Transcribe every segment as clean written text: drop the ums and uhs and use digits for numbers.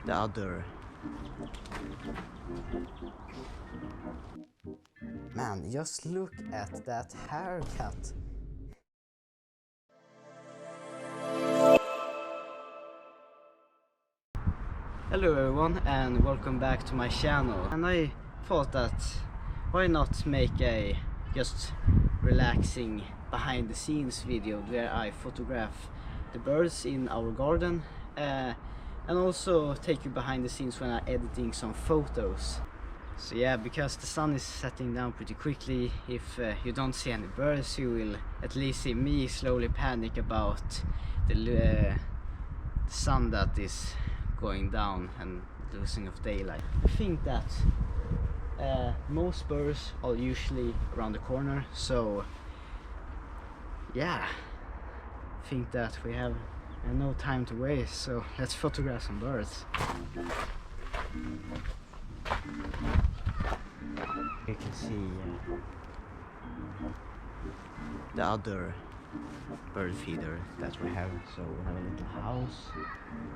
the other. Man, just look at that haircut. Hello everyone and welcome back to my channel. And I thought that why not make a just relaxing behind the scenes video where I photograph the birds in our garden and also take you behind the scenes when I'm editing some photos. So yeah, because the sun is setting down pretty quickly, if you don't see any birds, you will at least see me slowly panic about the sun that is going down and losing of daylight. I think that most birds are usually around the corner, so yeah, I think that we have no time to waste, so let's photograph some birds. You can see the other bird feeder that we have. So we have a little house,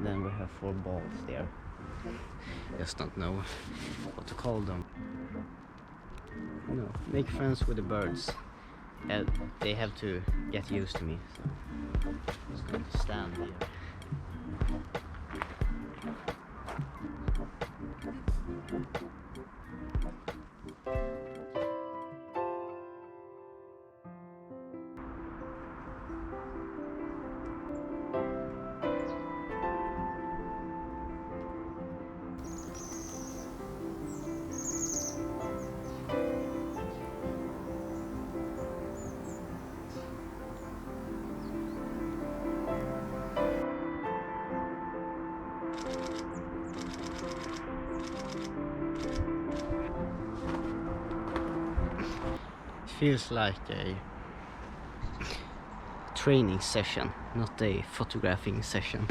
then we have 4 balls there. Just don't know what to call them. You know, make friends with the birds. And they have to get used to me, so I'm just going to stand here. Feels like a training session, not a photographing session.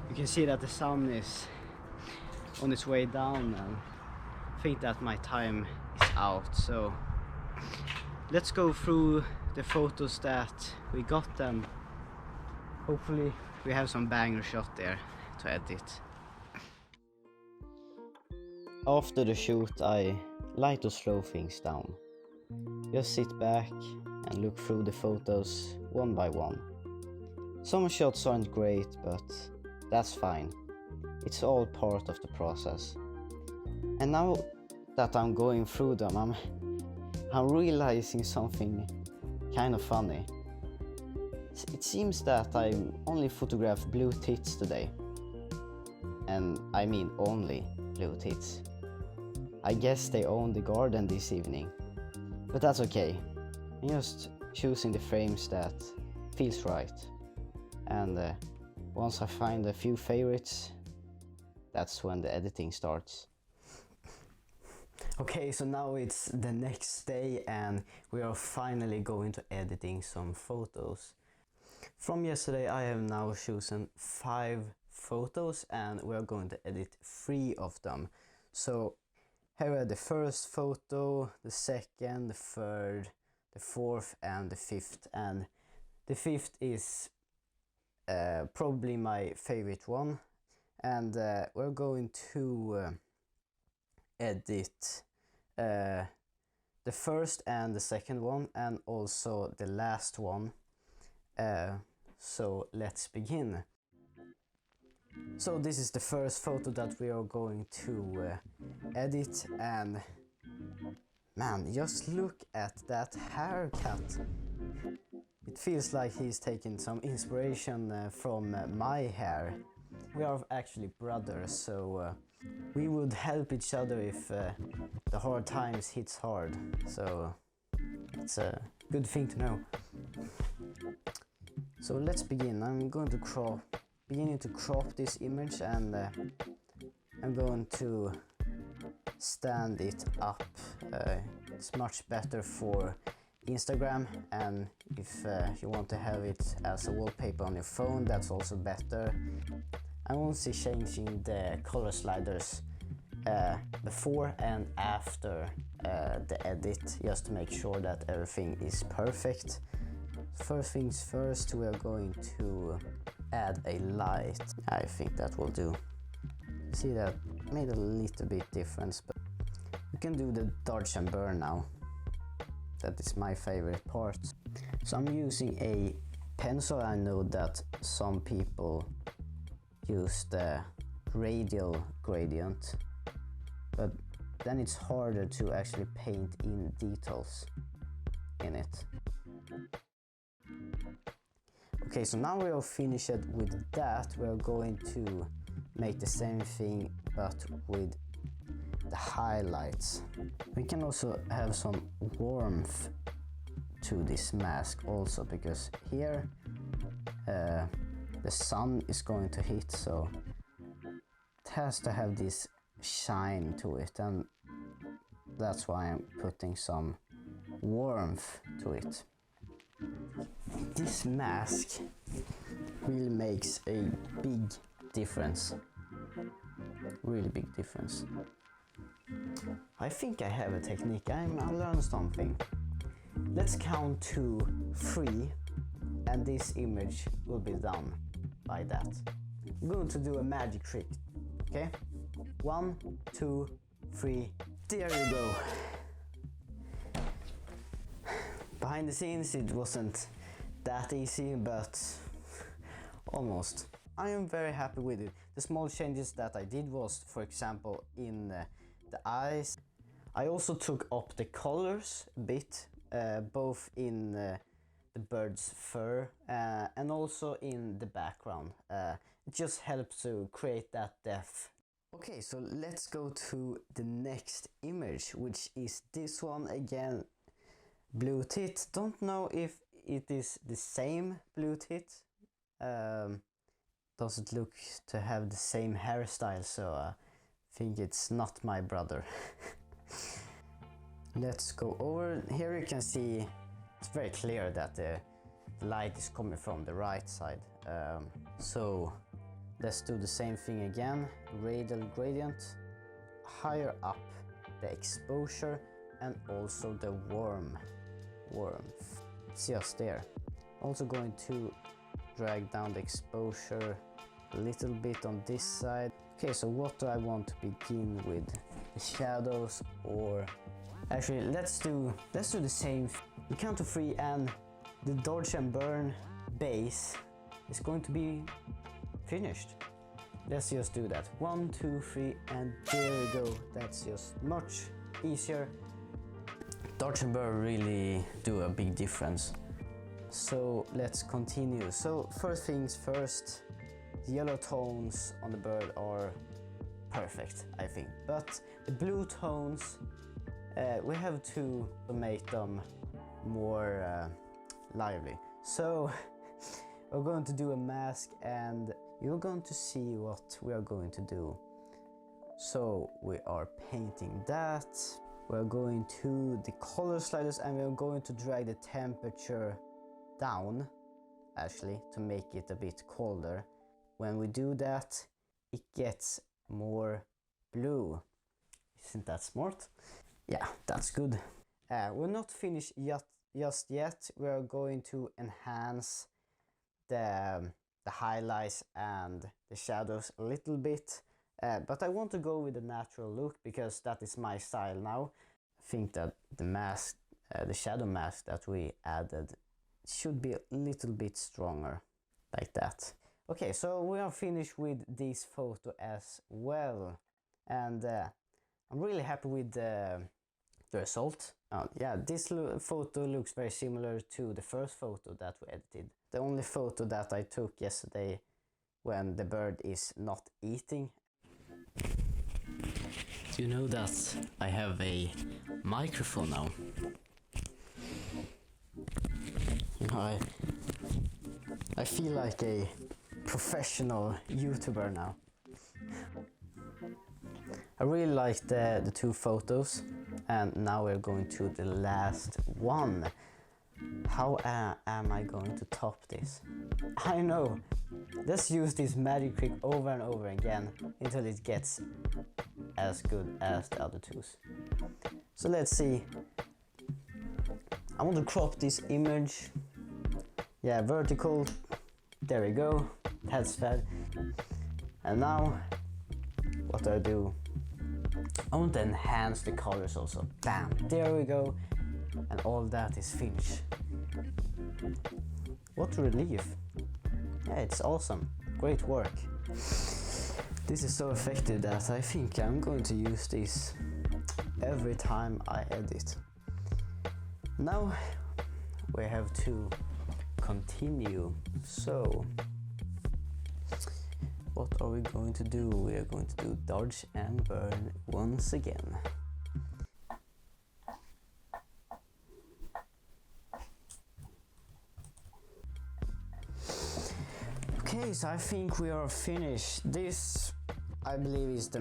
You can see that the sun is on its way down, and I think that my time is out, so let's go through the photos that we got, and hopefully we have some banger shot there to edit. After the shoot I like to slow things down. Just sit back and look through the photos one by one. Some shots aren't great, but that's fine. It's all part of the process. And now that I'm going through them, I'm realizing something kind of funny. It seems that I only photographed blue tits today. And I mean only blue tits. I guess they own the garden this evening. But that's okay. I'm just choosing the frames that feels right. And once I find a few favorites, that's when the editing starts. Okay, so now it's the next day and we are finally going to editing some photos. From yesterday I have now chosen 5 photos and we are going to edit 3 of them. So here are the first photo, the second, the third, the fourth and the fifth. And the fifth is probably my favorite one, and we're going to edit the the first and the second one, and also the last one. So let's begin. So this is the first photo that we are going to edit, and man, just look at that haircut. It feels like he's taking some inspiration from my hair. We are actually brothers, so we would help each other if the hard times hits hard. So it's a good thing to know. So let's begin. I'm going to beginning to crop this image, and I'm going to stand it up. It's much better for Instagram, and if you want to have it as a wallpaper on your phone, that's also better. I'm also changing the color sliders before and after the edit, just to make sure that everything is perfect. First things first, we are going to add a light. I think that will do. See, that made a little bit difference, but we can do the dodge and burn now. That is my favorite part. So I'm using a pencil. I know that some people use the radial gradient, but then it's harder to actually paint in details in it. Okay, so now we are finished with that. We are going to make the same thing but with the highlights. We can also have some warmth to this mask also, because here the sun is going to hit, so it has to have this shine to it, and that's why I'm putting some warmth to it. This mask really makes a big difference, really big difference. I think I have a technique. I learned something. Let's count to 3, and this image will be done by that. I'm going to do a magic trick. Okay, 1, 2, 3. There you go. Behind the scenes it wasn't that easy, but almost. I am very happy with it. The small changes that I did was, for example, in the eyes. I also took up the colors a bit, both in the bird's fur and also in the background. It just helps to create that depth. Okay, so let's go to the next image, which is this one again. Blue tit. Don't know if it is the same blue tit. Doesn't look to have the same hairstyle, so I think it's not my brother. Let's go over. Here you can see it's very clear that the light is coming from the right side. So let's do the same thing again. Radial gradient, higher up the exposure, and also the warmth. It's just there. Also going to drag down the exposure a little bit on this side. Okay, so what do I want to begin with? The shadows, or actually let's do the same. We count to 3, and the dodge and burn base is going to be finished. Let's just do that. 1, 2, 3, and there we go. That's just much easier. Dodge and burn really do a big difference. So let's continue. So first things first, the yellow tones on the bird are perfect, I think. But the blue tones, we have to make them more lively. So we're going to do a mask, and you're going to see what we are going to do. So we are painting that. We're going to the color sliders, and we're going to drag the temperature down, actually, to make it a bit colder. When we do that, it gets more blue. Isn't that smart? Yeah, that's good. We're not finished just yet. We're going to enhance the highlights and the shadows a little bit. But I want to go with a natural look, because that is my style now. think that the mask, the shadow mask that we added should be a little bit stronger, like that. Okay, so we are finished with this photo as well, and I'm really happy with the result. Yeah, this photo looks very similar to the first photo that we edited. The only photo that I took yesterday when the bird is not eating. Do you know that I have a microphone now? You know, I feel like a professional YouTuber now. I really like the two photos, and now we're going to the last one. How am I going to top this? I know! Let's use this magic trick over and over again until it gets as good as the other two. So let's see. I want to crop this image. Yeah, vertical. There we go. That's fair. And now, what do? I want to enhance the colors also. Bam! There we go. And all that is finished. What relief. Yeah, it's awesome. Great work. This is so effective that I think I'm going to use this every time I edit. Now we have to continue. So what are we going to do? We are going to do dodge and burn once again. Okay, so I think we are finished. This, I believe, is the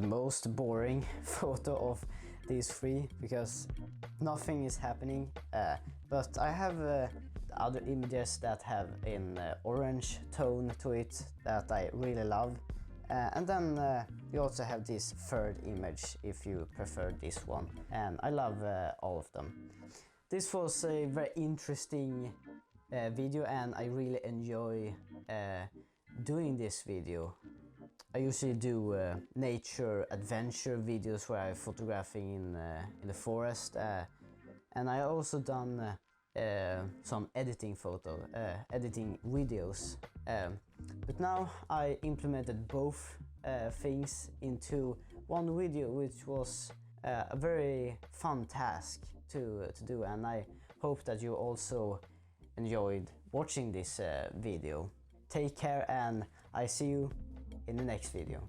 most boring photo of these three, because nothing is happening. But I have other images that have an orange tone to it that I really love. And then you also have this third image if you prefer this one. And I love all of them. This was a very interesting video, and I really enjoy doing this video. I usually do nature adventure videos where I'm photographing in the forest, and I also done some editing videos. But now I implemented both things into one video, which was a very fun task to do, and I hope that you also enjoyed watching this video. Take care, and I see you in the next video.